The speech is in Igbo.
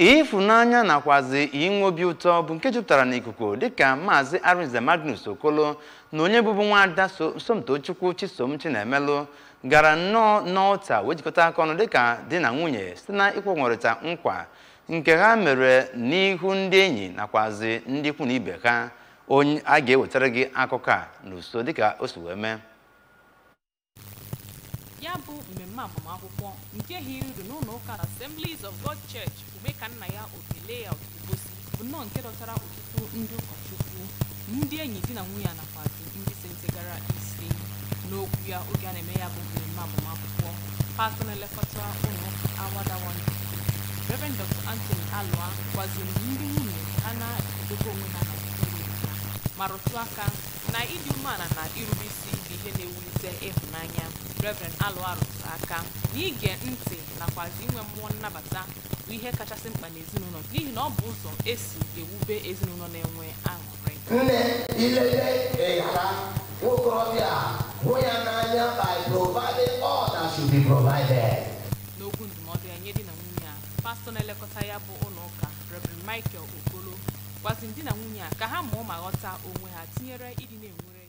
Ifunanya nakwazi inwe obi ụtọ bụ nke jupụtara n'ikuku dịka Maazị Arinze Magnus Okolo na onye bụbu nwaada Somtochukwu Chisom Chinemelu gara n'ọta wejikọta aka ọnụ dịka di na nwunye site na ịkwụnwụrịta nkwa nke ha mere n'ihu ndị enyi nakwazi ndị ikwu na ibe ha. Onye a ga-ewetara gị akụkọ a n'uso dịka o si wee mee. Ya bụ mmemme agbamakwụkwọ nke hiri n'ụlọ ụka Assemblies of God Church Umekanaya Okele Obosi bụ nnọọ nke dọtara ọtụtụ ndị ụkọchukwu, ndị enyi di na nwunye nakwazi ndị sentegara isi. N'okwu ya oge a na-eme ya bụ mmemme agbamakwụkwọ, pastọ na-elekọta ụlọ Awada One Reverend Dr. Anthony Alua gwaziri ndị nwunye ha na-edobe onwe ha na ma rụtụ aka na ịdị umeala na irube isi bụ ihe na-ewulite ịhụnanya. Reverend Alua rụtụ aka na ige ntị nakwazi inwe mmụọ nnabata bụ ihe kachasị mkpa n'ezinụlọ n'ihi na ọ bụ ụzọ esi ewube ezinụlọ na-enwe aṅụrị. Nne ilele ịghara nwokorobịa hụ ya n'anya by providing all that should be provided. N'okwu ndụmọdụ ya nye di na nwunye a, pastọ na-elekọta ya bụ ụlọ ụka Reverend Michael Okolo gwazi di na nwunye a ka ha mụọ ma ghọta onwe ha tinyere ịdị na-enwere